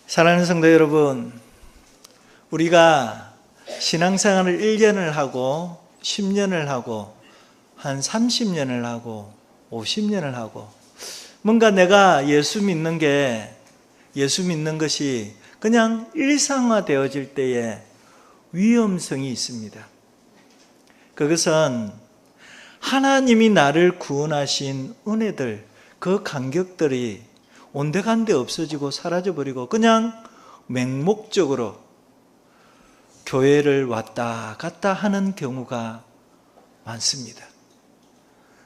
사랑하는 성도 여러분, 우리가 신앙생활을 1년을 하고 10년을 하고 한 30년을 하고 50년을 하고 뭔가 내가 예수 믿는 것이 그냥 일상화되어질 때에 위험성이 있습니다. 그것은 하나님이 나를 구원하신 은혜들, 그 간격들이 온데간데 없어지고 사라져버리고 그냥 맹목적으로 교회를 왔다 갔다 하는 경우가 많습니다.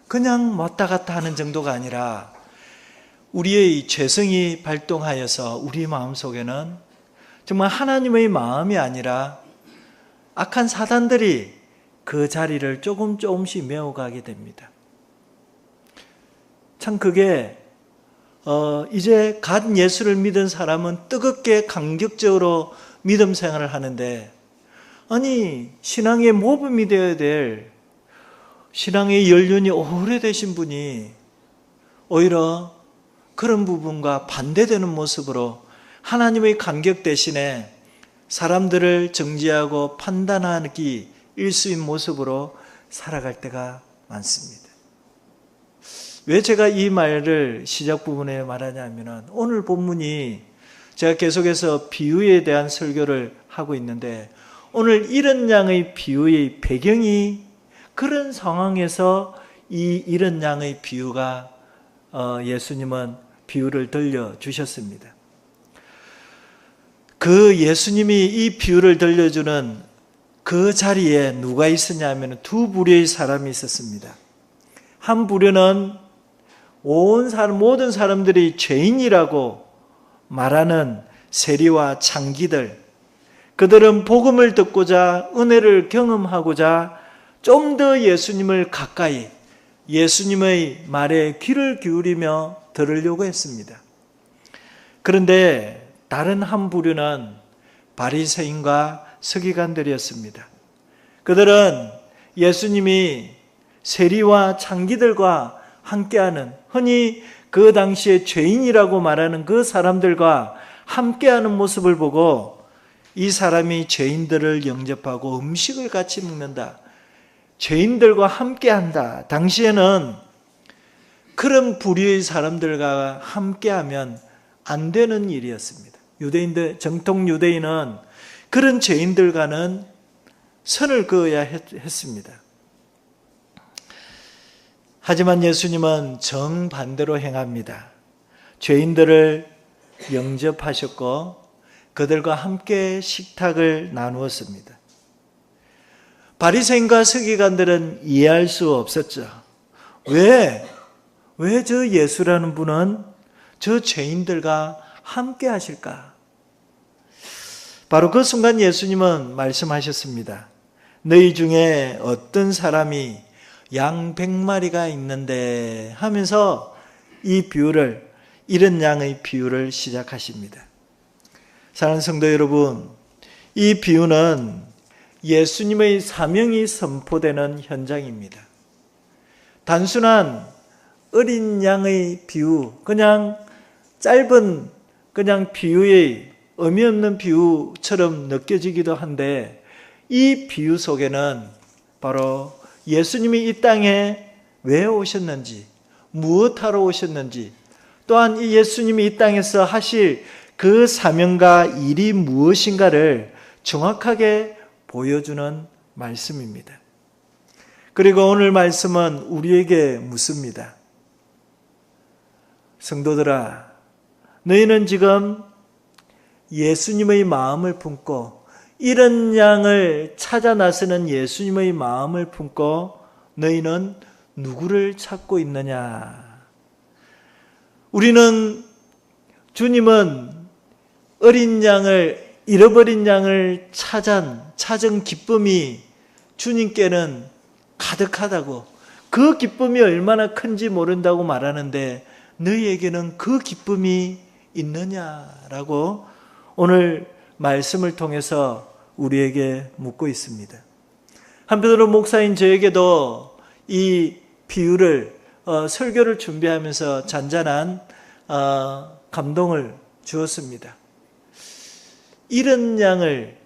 그냥 왔다 갔다 하는 정도가 아니라 우리의 죄성이 발동하여서 우리 마음속에는 정말 하나님의 마음이 아니라 악한 사단들이 그 자리를 조금씩 메워가게 됩니다. 참 그게 이제 갓 예수를 믿은 사람은 뜨겁게 감격적으로 믿음 생활을 하는데, 아니 신앙의 모범이 되어야 될 신앙의 연륜이 오래되신 분이 오히려 그런 부분과 반대되는 모습으로 하나님의 감격 대신에 사람들을 정죄하고 판단하기 일수인 모습으로 살아갈 때가 많습니다. 왜 제가 이 말을 시작 부분에 말하냐면, 오늘 본문이 제가 계속해서 비유에 대한 설교를 하고 있는데, 오늘 이런 양의 비유의 배경이 그런 상황에서 이 이런 양의 비유가 예수님은 비유를 들려주셨습니다. 그 예수님이 이 비유를 들려주는 그 자리에 누가 있었냐면 두 부류의 사람이 있었습니다. 한 부류는 모든 사람들이 죄인이라고 말하는 세리와 창기들, 그들은 복음을 듣고자 은혜를 경험하고자 좀 더 예수님을 가까이, 예수님의 말에 귀를 기울이며 들으려고 했습니다. 그런데 다른 한 부류는 바리새인과 서기관들이었습니다. 그들은 예수님이 세리와 창기들과 함께하는, 흔히 그 당시에 죄인이라고 말하는 그 사람들과 함께하는 모습을 보고 이 사람이 죄인들을 영접하고 음식을 같이 먹는다, 죄인들과 함께한다. 당시에는 그런 부류의 사람들과 함께하면 안 되는 일이었습니다. 정통 유대인은 그런 죄인들과는 선을 그어야 했습니다. 하지만 예수님은 정반대로 행합니다. 죄인들을 영접하셨고 그들과 함께 식탁을 나누었습니다. 바리새인과 서기관들은 이해할 수 없었죠. 왜 저 예수라는 분은 저 죄인들과 함께 하실까? 바로 그 순간 예수님은 말씀하셨습니다. 너희 중에 어떤 사람이 양 100마리가 있는데 하면서 이 비유를, 이런 양의 비유를 시작하십니다. 사랑하는 성도 여러분, 이 비유는 예수님의 사명이 선포되는 현장입니다. 단순한 어린 양의 비유, 그냥 짧은 비유의 의미 없는 비유처럼 느껴지기도 한데, 이 비유 속에는 바로 예수님이 이 땅에 왜 오셨는지, 무엇하러 오셨는지, 또한 이 예수님이 이 땅에서 하실 그 사명과 일이 무엇인가를 정확하게 보여주는 말씀입니다. 그리고 오늘 말씀은 우리에게 묻습니다. 성도들아, 너희는 지금 예수님의 마음을 품고, 이런 양을 찾아 나서는 예수님의 마음을 품고 너희는 누구를 찾고 있느냐? 주님은 어린 양을, 잃어버린 양을 찾은 기쁨이 주님께는 가득하다고, 그 기쁨이 얼마나 큰지 모른다고 말하는데 너희에게는 그 기쁨이 있느냐라고 오늘 말씀을 통해서 우리에게 묻고 있습니다. 한편으로 목사인 저에게도 이 비유를 설교를 준비하면서 잔잔한 감동을 주었습니다.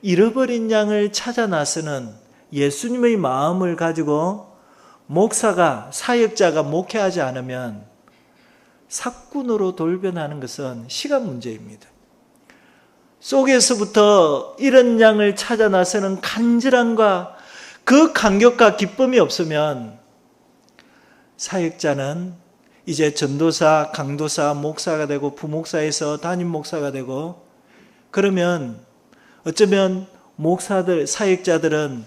잃어버린 양을 찾아 나서는 예수님의 마음을 가지고 목사가, 사역자가 목회하지 않으면 삭군으로 돌변하는 것은 시간 문제입니다. 속에서부터 이런 양을 찾아 나서는 간절함과 그 감격과 기쁨이 없으면 사역자는 이제 전도사, 강도사, 목사가 되고 부목사에서 담임 목사가 되고, 그러면 어쩌면 목사들, 사역자들은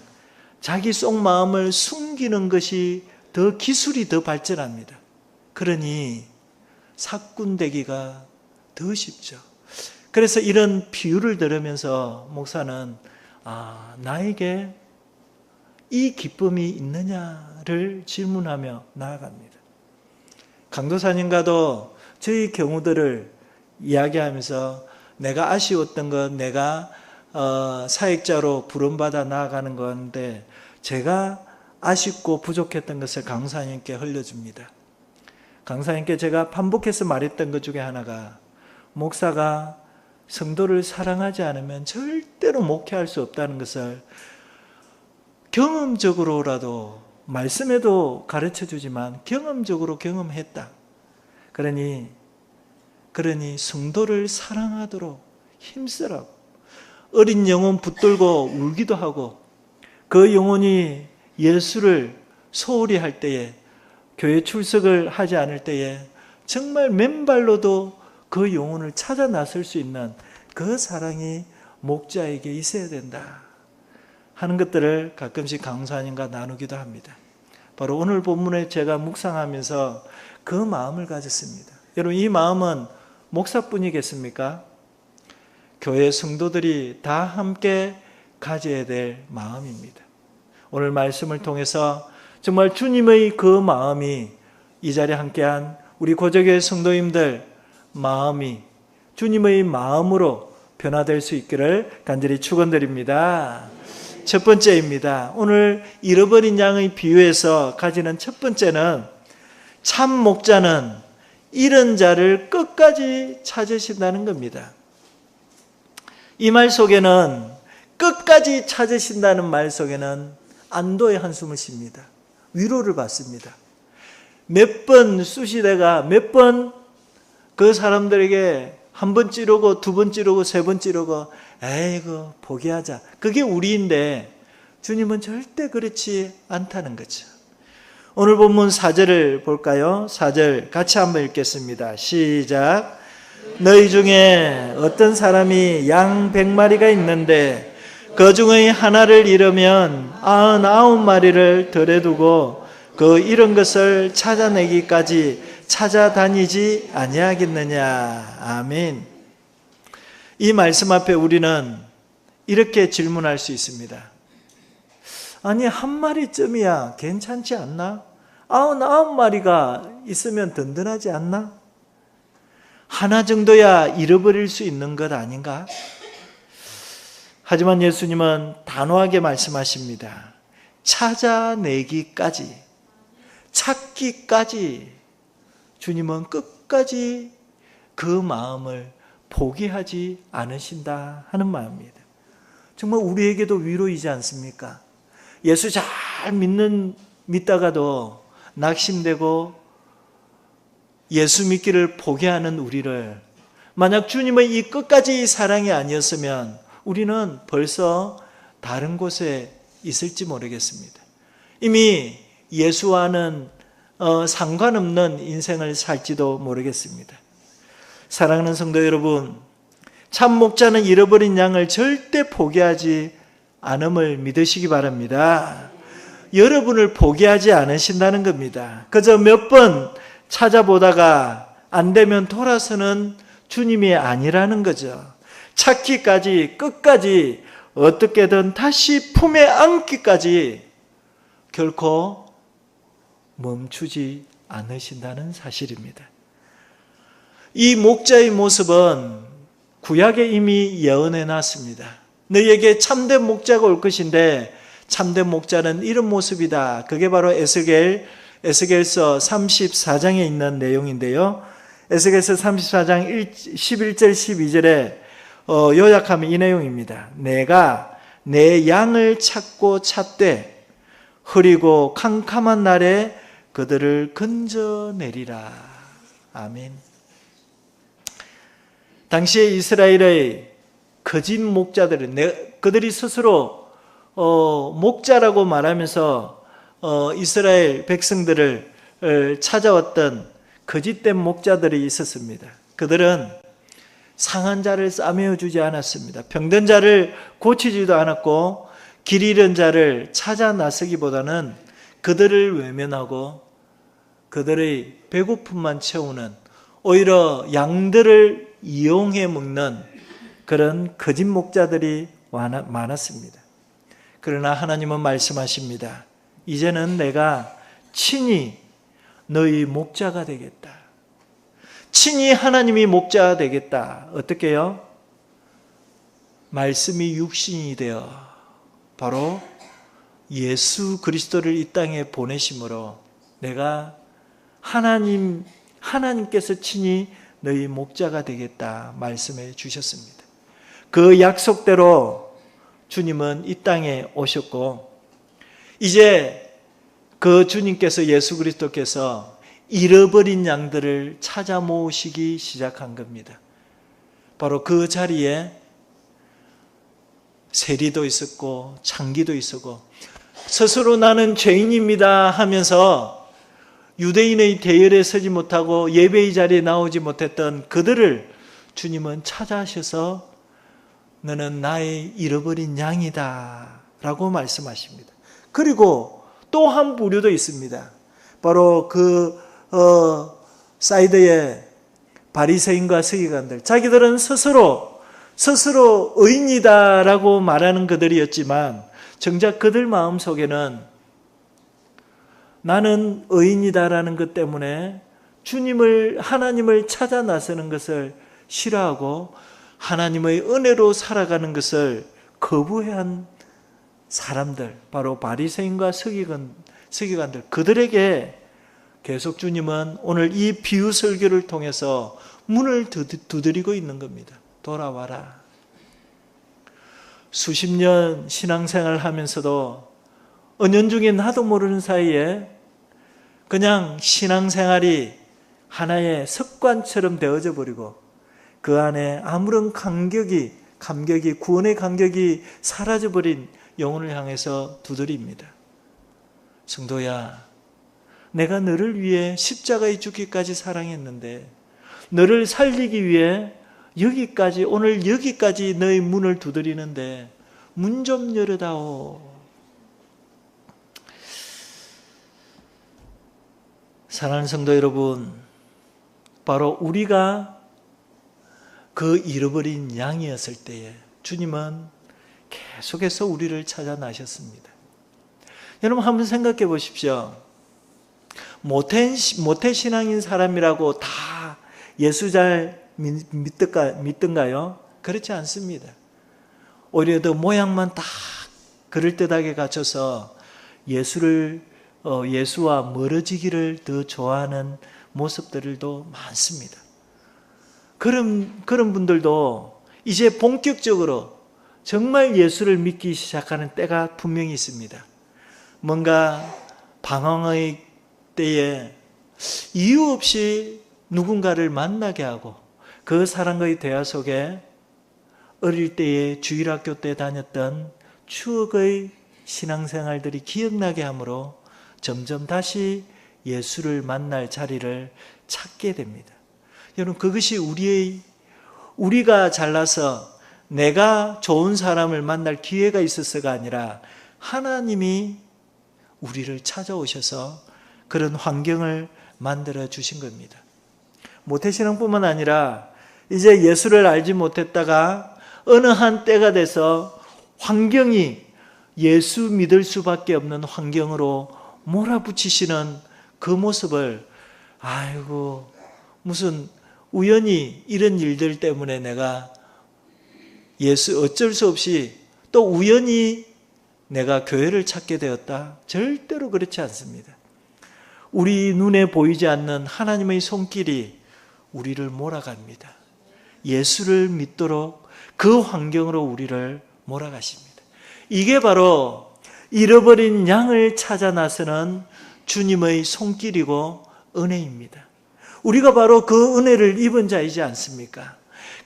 자기 속마음을 숨기는 것이 더 기술이 더 발전합니다. 그러니 삭군되기가 더 쉽죠. 그래서 이런 비유를 들으면서 목사는 나에게 이 기쁨이 있느냐를 질문하며 나아갑니다. 강도사님과도 저희 경우들을 이야기하면서 내가 아쉬웠던 건 내가 사역자로 부름받아 나아가는 건데 제가 아쉽고 부족했던 것을 강사님께 흘려줍니다. 강사님께 제가 반복해서 말했던 것 중에 하나가, 목사가 성도를 사랑하지 않으면 절대로 목회할 수 없다는 것을 경험적으로라도, 말씀에도 가르쳐주지만 경험적으로 경험했다. 그러니 성도를 사랑하도록 힘쓰라고. 어린 영혼 붙들고 울기도 하고, 그 영혼이 예수를 소홀히 할 때에, 교회 출석을 하지 않을 때에 정말 맨발로도 그 영혼을 찾아 나설 수 있는 그 사랑이 목자에게 있어야 된다 하는 것들을 가끔씩 강사님과 나누기도 합니다. 바로 오늘 본문에 제가 묵상하면서 그 마음을 가졌습니다. 여러분, 이 마음은 목사뿐이겠습니까? 교회 성도들이 다 함께 가져야 될 마음입니다. 오늘 말씀을 통해서 정말 주님의 그 마음이 이 자리에 함께한 우리 고저교회 성도님들 마음이 주님의 마음으로 변화될 수 있기를 간절히 축원드립니다. 첫 번째입니다. 오늘 잃어버린 양의 비유에서 가지는 첫 번째는, 참 목자는 잃은 자를 끝까지 찾으신다는 겁니다. 이 말 속에는, 끝까지 찾으신다는 말 속에는 안도의 한숨을 쉽니다. 위로를 받습니다. 몇 번 수시대가 몇 번 그 사람들에게 한 번 찌르고 두 번 찌르고 세 번 찌르고 에이구 포기하자, 그게 우리인데 주님은 절대 그렇지 않다는 거죠. 오늘 본문 4절을 볼까요? 4절 같이 한번 읽겠습니다. 시작. 너희 중에 어떤 사람이 양 100마리가 있는데 그 중의 하나를 잃으면 99마리를 들에 두고 그 잃은 것을 찾아내기까지 찾아다니지 아니하겠느냐. 아멘. 이 말씀 앞에 우리는 이렇게 질문할 수 있습니다. 아니, 한 마리쯤이야 괜찮지 않나? 99마리가 있으면 든든하지 않나? 하나 정도야 잃어버릴 수 있는 것 아닌가? 하지만 예수님은 단호하게 말씀하십니다. 찾아내기까지, 찾기까지 주님은 끝까지 그 마음을 포기하지 않으신다 하는 마음입니다. 정말 우리에게도 위로이지 않습니까? 예수 잘 믿다가도 낙심되고 예수 믿기를 포기하는 우리를, 만약 주님의 이 끝까지 사랑이 아니었으면 우리는 벌써 다른 곳에 있을지 모르겠습니다. 이미 예수와는 상관없는 인생을 살지도 모르겠습니다. 사랑하는 성도 여러분, 참 목자는 잃어버린 양을 절대 포기하지 않음을 믿으시기 바랍니다. 여러분을 포기하지 않으신다는 겁니다. 그저 몇 번 찾아보다가 안 되면 돌아서는 주님이 아니라는 거죠. 찾기까지, 끝까지, 어떻게든 다시 품에 안기까지 결코 멈추지 않으신다는 사실입니다. 이 목자의 모습은 구약에 이미 예언해 놨습니다. 너희에게 참된 목자가 올 것인데 참된 목자는 이런 모습이다. 그게 바로 에스겔서 34장에 있는 내용인데요. 에스겔서 34장 11절 12절에 요약하면 이 내용입니다. 내가 내 양을 찾고 찾되 흐리고 캄캄한 날에 그들을 건져내리라. 아멘. 당시에 이스라엘의 거짓 목자들은 그들이 스스로 목자라고 말하면서 이스라엘 백성들을 찾아왔던 거짓된 목자들이 있었습니다. 그들은 상한 자를 싸매어 주지 않았습니다. 병든 자를 고치지도 않았고 길 잃은 자를 찾아 나서기보다는 그들을 외면하고 그들의 배고픔만 채우는, 오히려 양들을 이용해 먹는 그런 거짓 목자들이 많았습니다. 그러나 하나님은 말씀하십니다. 이제는 내가 친히 너희 목자가 되겠다. 친히 하나님이 목자가 되겠다. 어떻게 해요? 말씀이 육신이 되어 바로 예수 그리스도를 이 땅에 보내심으로 내가 하나님께서 친히 너희 목자가 되겠다 말씀해 주셨습니다. 그 약속대로 주님은 이 땅에 오셨고, 이제 그 주님께서, 예수 그리스도께서 잃어버린 양들을 찾아 모으시기 시작한 겁니다. 바로 그 자리에 세리도 있었고 창기도 있었고, 스스로 나는 죄인입니다 하면서 유대인의 대열에 서지 못하고 예배의 자리에 나오지 못했던 그들을 주님은 찾아하셔서 너는 나의 잃어버린 양이다 라고 말씀하십니다. 그리고 또 한 부류도 있습니다. 바로 사이드의 바리새인과 서기관들, 자기들은 스스로 의인이다라고 말하는 그들이었지만 정작 그들 마음속에는 나는 의인이다라는 것 때문에 하나님을 찾아 나서는 것을 싫어하고 하나님의 은혜로 살아가는 것을 거부한 사람들, 바로 바리새인과 서기관들, 그들에게 계속 주님은 오늘 이 비유 설교를 통해서 문을 두드리고 있는 겁니다. 돌아와라. 수십 년 신앙생활 하면서도 은연중에 나도 모르는 사이에 그냥 신앙생활이 하나의 습관처럼 되어져 버리고 그 안에 아무런 감격이, 구원의 감격이 사라져버린 영혼을 향해서 두드립니다. 성도야, 내가 너를 위해 십자가에 죽기까지 사랑했는데 너를 살리기 위해 오늘 여기까지 너의 문을 두드리는데 문 좀 열어다오. 사랑하는 성도 여러분, 바로 우리가 그 잃어버린 양이었을 때에 주님은 계속해서 우리를 찾아 나셨습니다. 여러분 한번 생각해 보십시오. 모태신앙인 사람이라고 다 예수 잘 믿던가요? 그렇지 않습니다. 오히려 더 모양만 딱 그럴듯하게 갖춰서 예수와 멀어지기를 더 좋아하는 모습들도 많습니다. 그런 분들도 이제 본격적으로 정말 예수를 믿기 시작하는 때가 분명히 있습니다. 뭔가 방황의 때에 이유 없이 누군가를 만나게 하고 그 사람과의 대화 속에 어릴 때에 주일학교 때 다녔던 추억의 신앙생활들이 기억나게 하므로 점점 다시 예수를 만날 자리를 찾게 됩니다. 여러분, 그것이 우리가 잘나서 내가 좋은 사람을 만날 기회가 있어서가 아니라 하나님이 우리를 찾아오셔서 그런 환경을 만들어 주신 겁니다. 모태신앙뿐만 아니라 이제 예수를 알지 못했다가 어느 한 때가 돼서 환경이 예수 믿을 수밖에 없는 환경으로 몰아붙이시는 그 모습을, 아이고 무슨 우연히 이런 일들 때문에 내가 어쩔 수 없이 또 우연히 내가 교회를 찾게 되었다. 절대로 그렇지 않습니다. 우리 눈에 보이지 않는 하나님의 손길이 우리를 몰아갑니다. 예수를 믿도록 그 환경으로 우리를 몰아가십니다. 이게 바로 잃어버린 양을 찾아 나서는 주님의 손길이고 은혜입니다. 우리가 바로 그 은혜를 입은 자이지 않습니까?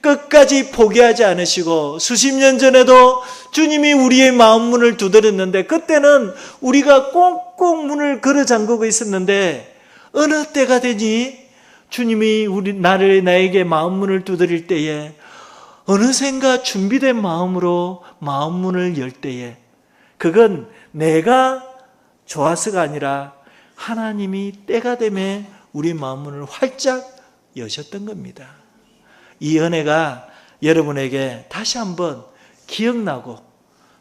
끝까지 포기하지 않으시고 수십 년 전에도 주님이 우리의 마음 문을 두드렸는데 그때는 우리가 꽁꽁 문을 걸어 잠그고 있었는데 어느 때가 되니 주님이 나에게 마음 문을 두드릴 때에 어느샌가 준비된 마음으로 마음 문을 열 때에 그건 내가 좋아서가 아니라 하나님이 때가 되매 우리 마음 문을 활짝 여셨던 겁니다. 이 은혜가 여러분에게 다시 한번 기억나고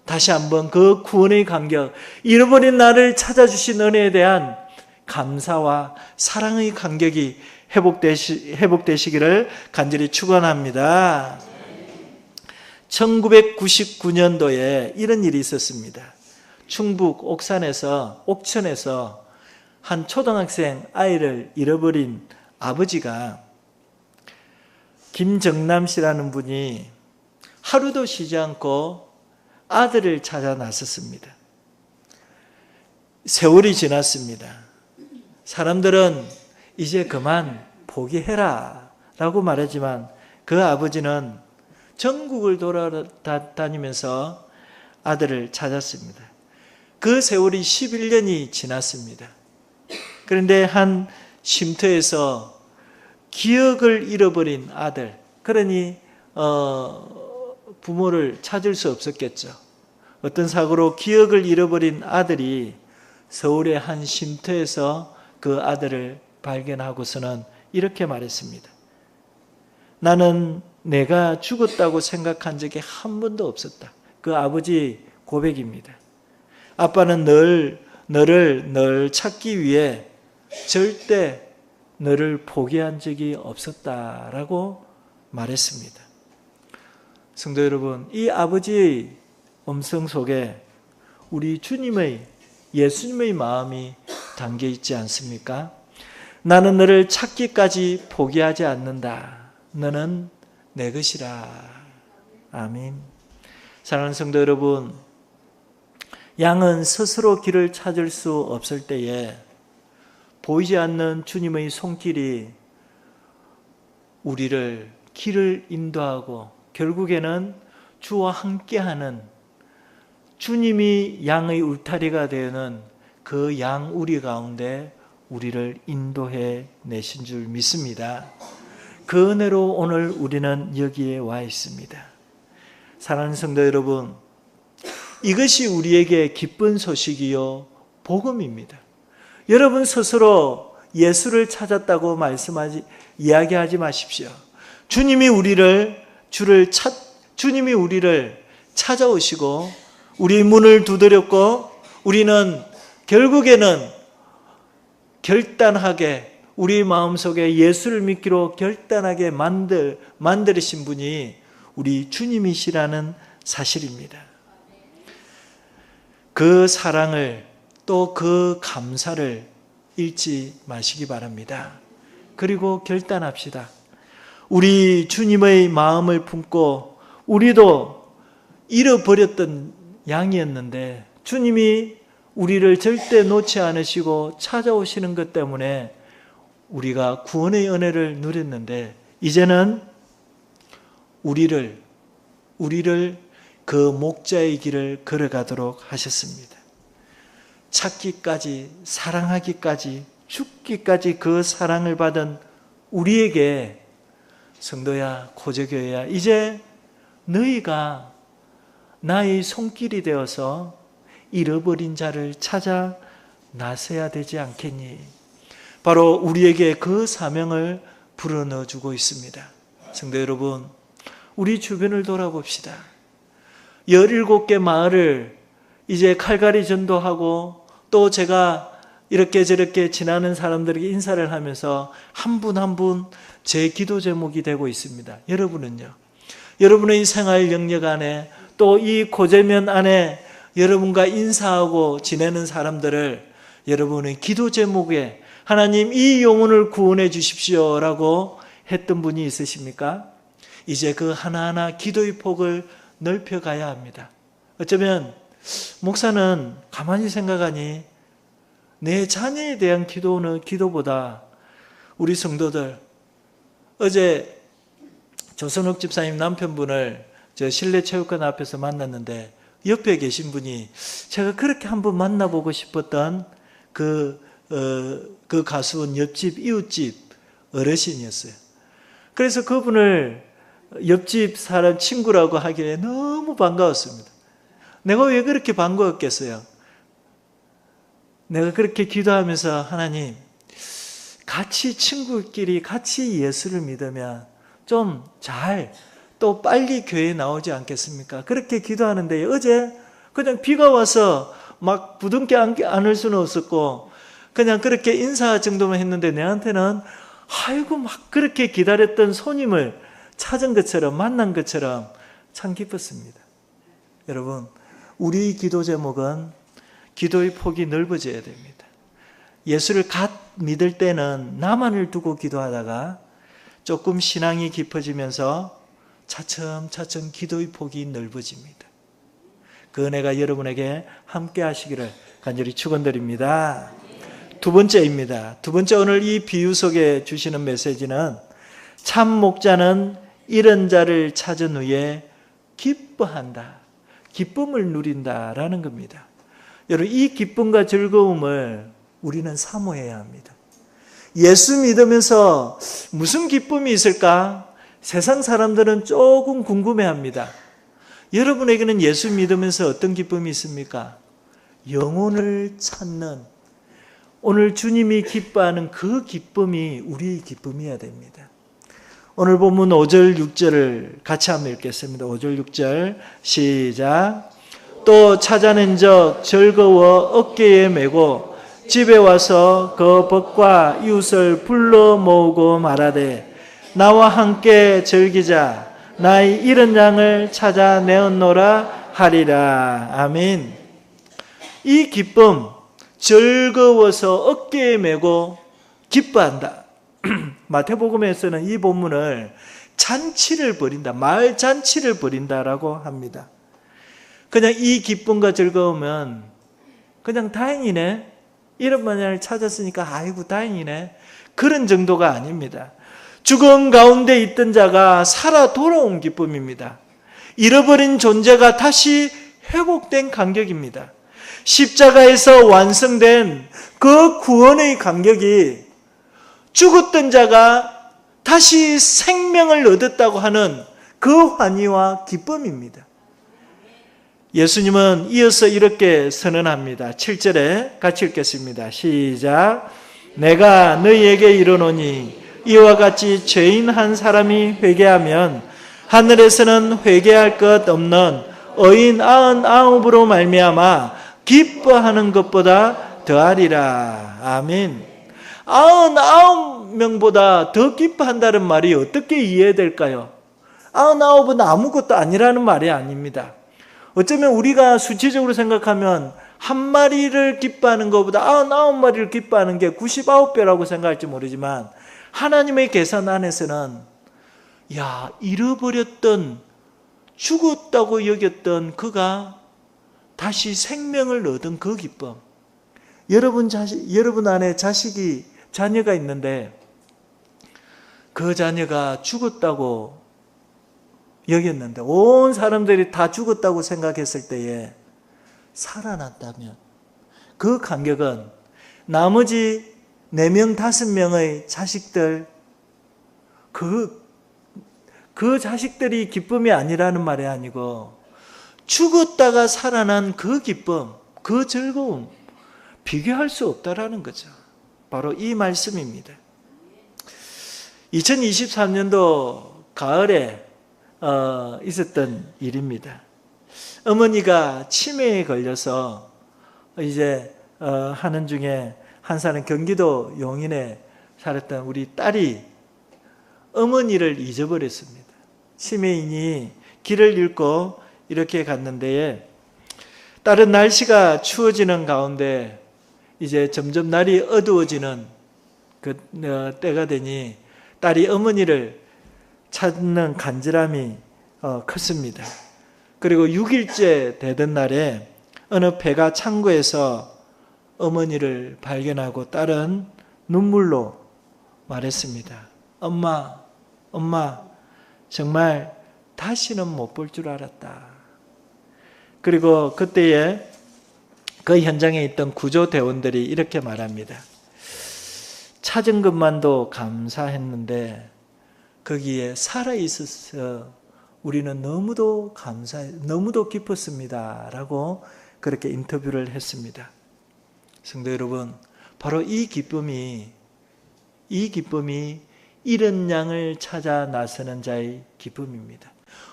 다시 한번 그 구원의 감격, 잃어버린 나를 찾아주신 은혜에 대한 감사와 사랑의 감격이 회복되시기를 간절히 축원합니다. 1999년도에 이런 일이 있었습니다. 충북 옥천에서 한 초등학생 아이를 잃어버린 아버지가 김정남 씨라는 분이 하루도 쉬지 않고 아들을 찾아 나섰습니다. 세월이 지났습니다. 사람들은 이제 그만 포기해라 라고 말하지만 그 아버지는 전국을 돌아다니면서 아들을 찾았습니다. 그 세월이 11년이 지났습니다. 그런데 한 쉼터에서 기억을 잃어버린 아들, 그러니 부모를 찾을 수 없었겠죠. 어떤 사고로 기억을 잃어버린 아들이 서울의 한 쉼터에서 그 아들을 발견하고서는 이렇게 말했습니다. 나는 내가 죽었다고 생각한 적이 한 번도 없었다. 그 아버지 고백입니다. 아빠는 너를 늘 찾기 위해 절대 너를 포기한 적이 없었다라고 말했습니다. 성도 여러분, 이 아버지의 음성 속에 우리 예수님의 마음이 담겨 있지 않습니까? 나는 너를 찾기까지 포기하지 않는다. 너는 내 것이라. 아멘. 사랑하는 성도 여러분, 양은 스스로 길을 찾을 수 없을 때에 보이지 않는 주님의 손길이 우리를 길을 인도하고 결국에는 주와 함께하는 주님이 양의 울타리가 되는 그 양우리 가운데 우리를 인도해 내신 줄 믿습니다. 그 은혜로 오늘 우리는 여기에 와 있습니다. 사랑하는 성도 여러분, 이것이 우리에게 기쁜 소식이요 복음입니다. 여러분 스스로 예수를 찾았다고 이야기하지 마십시오. 주님이 우리를 찾아오시고 우리 문을 두드렸고 우리는 결국에는 결단하게 우리 마음속에 예수를 믿기로 결단하게 만들으신 분이 우리 주님이시라는 사실입니다. 그 사랑을 또 그 감사를 잃지 마시기 바랍니다. 그리고 결단합시다. 우리 주님의 마음을 품고 우리도 잃어버렸던 양이었는데 주님이 우리를 절대 놓지 않으시고 찾아오시는 것 때문에 우리가 구원의 은혜를 누렸는데 이제는 우리를 그 목자의 길을 걸어가도록 하셨습니다. 찾기까지, 사랑하기까지, 죽기까지 그 사랑을 받은 우리에게 성도야, 고저교회야, 이제 너희가 나의 손길이 되어서 잃어버린 자를 찾아 나서야 되지 않겠니? 바로 우리에게 그 사명을 불어넣어주고 있습니다. 성도 여러분, 우리 주변을 돌아봅시다. 17개 마을을 이제 칼갈이 전도하고 또 제가 이렇게 저렇게 지나는 사람들에게 인사를 하면서 한 분 한 분 제 기도 제목이 되고 있습니다. 여러분은요? 여러분의 생활 영역 안에 또 이 고재면 안에 여러분과 인사하고 지내는 사람들을 여러분의 기도 제목에 하나님 이 영혼을 구원해 주십시오 라고 했던 분이 있으십니까? 이제 그 하나하나 기도의 폭을 넓혀가야 합니다. 어쩌면 목사는 가만히 생각하니 내 자녀에 대한 기도보다 우리 성도들, 어제 조선욱 집사님 남편분을 저 실내체육관 앞에서 만났는데 옆에 계신 분이 제가 그렇게 한번 만나보고 싶었던 그 가수원 옆집 이웃집 어르신이었어요. 그래서 그분을 옆집 사람 친구라고 하기에 너무 반가웠습니다. 내가 왜 그렇게 반가웠겠어요? 내가 그렇게 기도하면서 하나님, 같이 친구끼리 같이 예수를 믿으면 좀 또 빨리 교회에 나오지 않겠습니까? 그렇게 기도하는데 어제 그냥 비가 와서 막 부둥켜 안을 수는 없었고 그냥 그렇게 인사 정도만 했는데 내한테는 아이고 막 그렇게 기다렸던 손님을 찾은 것처럼 만난 것처럼 참 기뻤습니다. 여러분, 우리 기도 제목은 기도의 폭이 넓어져야 됩니다. 예수를 갓 믿을 때는 나만을 두고 기도하다가 조금 신앙이 깊어지면서 차츰차츰 기도의 폭이 넓어집니다. 그 은혜가 여러분에게 함께 하시기를 간절히 축원드립니다. 두 번째입니다. 두 번째, 오늘 이 비유 속에 주시는 메시지는 참 목자는 잃은 자를 찾은 후에 기뻐한다. 기쁨을 누린다라는 겁니다. 여러분, 이 기쁨과 즐거움을 우리는 사모해야 합니다. 예수 믿으면서 무슨 기쁨이 있을까? 세상 사람들은 조금 궁금해합니다. 여러분에게는 예수 믿으면서 어떤 기쁨이 있습니까? 영혼을 찾는, 오늘 주님이 기뻐하는 그 기쁨이 우리의 기쁨이어야 됩니다. 오늘 본문 5절 6절을 같이 한번 읽겠습니다. 5절 6절 시작. 또 찾아낸 적 즐거워 어깨에 메고 집에 와서 그 벗과 이웃을 불러 모으고 말하되 나와 함께 즐기자. 나의 잃은 양을 찾아 내었노라 하리라. 아멘. 이 기쁨, 즐거워서 어깨에 메고 기뻐한다. 마태복음에서는 이 본문을 잔치를 벌인다, 마을 잔치를 벌인다라고 합니다. 그냥 이 기쁨과 즐거움은 그냥 다행이네, 이런 만약을 찾았으니까 아이고 다행이네, 그런 정도가 아닙니다. 죽음 가운데 있던 자가 살아 돌아온 기쁨입니다. 잃어버린 존재가 다시 회복된 감격입니다. 십자가에서 완성된 그 구원의 감격이 죽었던 자가 다시 생명을 얻었다고 하는 그 환희와 기쁨입니다. 예수님은 이어서 이렇게 선언합니다. 7절에 같이 읽겠습니다. 시작. 내가 너희에게 이르노니 이와 같이 죄인 한 사람이 회개하면 하늘에서는 회개할 것 없는 의인 99으로 말미암아 기뻐하는 것보다 더하리라. 아멘. 99명보다 더 기뻐한다는 말이 어떻게 이해될까요? 99은 아무것도 아니라는 말이 아닙니다. 어쩌면 우리가 수치적으로 생각하면 한 마리를 기뻐하는 것보다 99마리를 기뻐하는 게 99배라고 생각할지 모르지만 하나님의 계산 안에서는 잃어버렸던, 죽었다고 여겼던 그가 다시 생명을 얻은 그 기쁨. 여러분 안에 자녀가 있는데 그 자녀가 죽었다고 여겼는데 온 사람들이 다 죽었다고 생각했을 때에 살아났다면 그 감격은 나머지 4명, 5명의 자식들, 그 자식들이 기쁨이 아니라는 말이 아니고 죽었다가 살아난 그 기쁨, 그 즐거움, 비교할 수 없다라는 거죠. 바로 이 말씀입니다. 2023년도 가을에 있었던 일입니다. 어머니가 치매에 걸려서 이제 하는 중에 한 사람 경기도 용인에 살았던 우리 딸이 어머니를 잊어버렸습니다. 치매인이 길을 잃고 이렇게 갔는데 딸은 날씨가 추워지는 가운데 이제 점점 날이 어두워지는 그 때가 되니 딸이 어머니를 찾는 간절함이 컸습니다. 그리고 6일째 되던 날에 어느 폐가 창고에서 어머니를 발견하고 딸은 눈물로 말했습니다. 엄마, 정말 다시는 못 볼 줄 알았다. 그리고 그때에 그 현장에 있던 구조대원들이 이렇게 말합니다. 찾은 것만도 감사했는데 거기에 살아있어서 우리는 너무도 너무도 기뻤습니다. 라고 그렇게 인터뷰를 했습니다. 성도 여러분, 바로 이 기쁨이 잃은 양을 찾아 나서는 자의 기쁨입니다.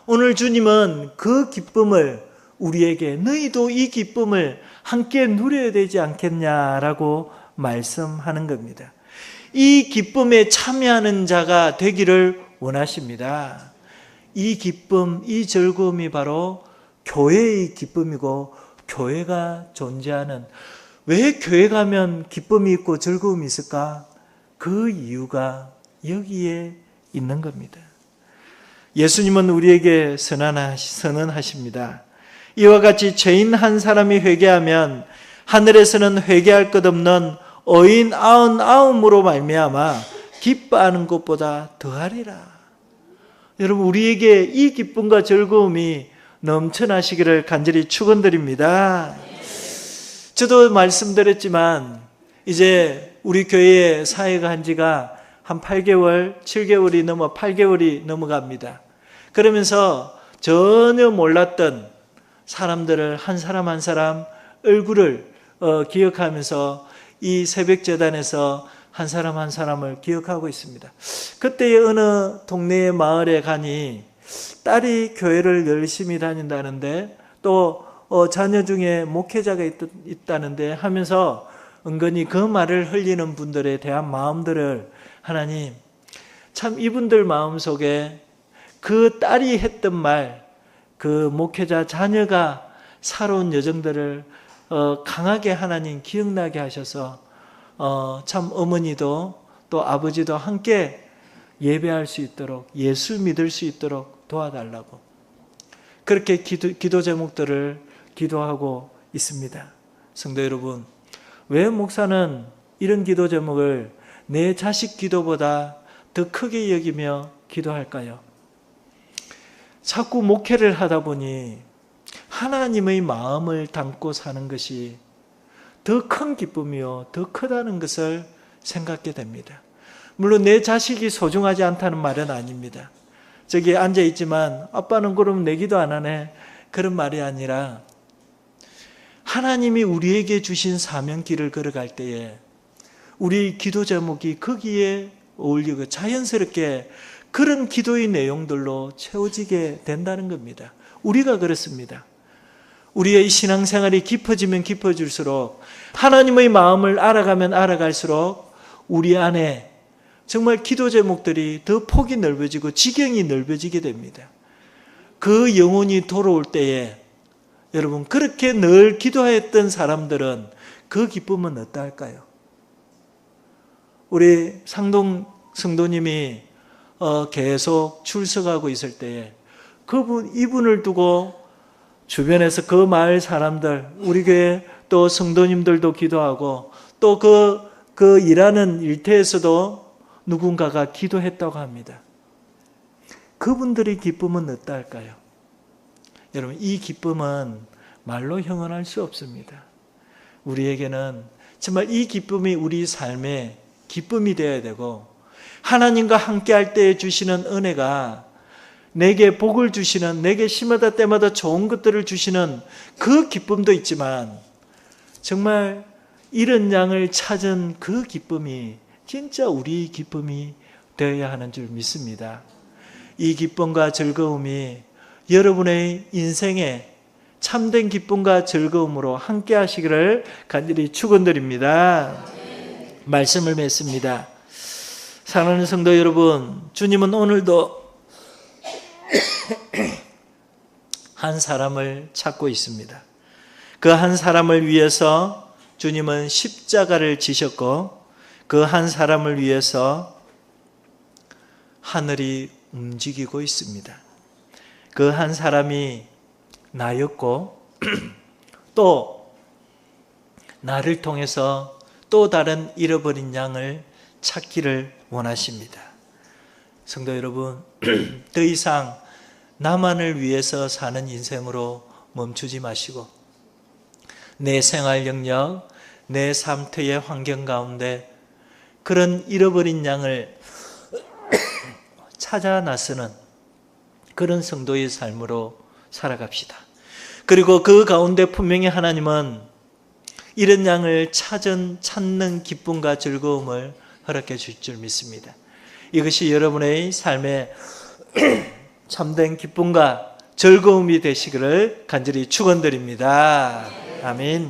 오늘 주님은 그 기쁨을 우리에게 너희도 이 기쁨을 함께 누려야 되지 않겠냐라고 말씀하는 겁니다. 이 기쁨에 참여하는 자가 되기를 원하십니다. 이 기쁨, 이 즐거움이 바로 교회의 기쁨이고 교회가 존재하는, 왜 교회 가면 기쁨이 있고 즐거움이 있을까? 그 이유가 여기에 있는 겁니다. 예수님은 우리에게 선언하십니다. 이와 같이 죄인 한 사람이 회개하면 하늘에서는 회개할 것 없는 어인 99으로 말미암아 기뻐하는 것보다 더하리라. 여러분, 우리에게 이 기쁨과 즐거움이 넘쳐나시기를 간절히 축원드립니다. 저도 말씀드렸지만 이제 우리 교회에 사회가 한 지가 한 7개월이 넘어 8개월이 넘어갑니다. 그러면서 전혀 몰랐던 사람들을 한 사람 한 사람 얼굴을 기억하면서 이 새벽재단에서 한 사람 한 사람을 기억하고 있습니다. 그때 어느 동네의 마을에 가니 딸이 교회를 열심히 다닌다는데 또 자녀 중에 목회자가 있다는데 하면서 은근히 그 말을 흘리는 분들에 대한 마음들을 하나님, 참 이분들 마음속에 그 딸이 했던 말, 그 목회자 자녀가 살아온 여정들을 강하게 하나님 기억나게 하셔서 참 어머니도 또 아버지도 함께 예배할 수 있도록, 예수 믿을 수 있도록 도와달라고 그렇게 기도 제목들을 기도하고 있습니다. 성도 여러분, 왜 목사는 이런 기도 제목을 내 자식 기도보다 더 크게 여기며 기도할까요? 자꾸 목회를 하다 보니 하나님의 마음을 담고 사는 것이 더 큰 기쁨이요, 더 크다는 것을 생각하게 됩니다. 물론 내 자식이 소중하지 않다는 말은 아닙니다. 저기 앉아있지만 아빠는 그럼 내 기도 안 하네, 그런 말이 아니라 하나님이 우리에게 주신 사명길을 걸어갈 때에 우리 기도 제목이 거기에 어울리고 자연스럽게 그런 기도의 내용들로 채워지게 된다는 겁니다. 우리가 그렇습니다. 우리의 신앙생활이 깊어지면 깊어질수록, 하나님의 마음을 알아가면 알아갈수록 우리 안에 정말 기도 제목들이 더 폭이 넓어지고 지경이 넓어지게 됩니다. 그 영혼이 돌아올 때에 여러분, 그렇게 늘 기도했던 사람들은 그 기쁨은 어떠할까요? 우리 상동 성도님이 계속 출석하고 있을 때에 이분을 두고 주변에서 그 마을 사람들, 우리 교회 또 성도님들도 기도하고 또 그 일하는 일터에서도 누군가가 기도했다고 합니다. 그분들의 기쁨은 어떠할까요? 여러분, 이 기쁨은 말로 형언할 수 없습니다. 우리에게는 정말 이 기쁨이 우리 삶의 기쁨이 되어야 되고, 하나님과 함께할 때 주시는 은혜가 내게 복을 주시는, 내게 심하다 때마다 좋은 것들을 주시는 그 기쁨도 있지만, 정말 잃은 양을 찾은 그 기쁨이 진짜 우리 기쁨이 되어야 하는 줄 믿습니다. 이 기쁨과 즐거움이 여러분의 인생에 참된 기쁨과 즐거움으로 함께 하시기를 간절히 축원드립니다. 말씀을 맺습니다. 사랑하는 성도 여러분, 주님은 오늘도 한 사람을 찾고 있습니다. 그 한 사람을 위해서 주님은 십자가를 지셨고, 그 한 사람을 위해서 하늘이 움직이고 있습니다. 그 한 사람이 나였고 또 나를 통해서 또 다른 잃어버린 양을 찾기를 원하십니다. 성도 여러분, 더 이상 나만을 위해서 사는 인생으로 멈추지 마시고 내 생활 영역, 내 삶터의 환경 가운데 그런 잃어버린 양을 찾아 나서는 그런 성도의 삶으로 살아갑시다. 그리고 그 가운데 분명히 하나님은 이런 양을 찾는 기쁨과 즐거움을 허락해 주실 줄 믿습니다. 이것이 여러분의 삶의 참된 기쁨과 즐거움이 되시기를 간절히 축원드립니다. 아멘.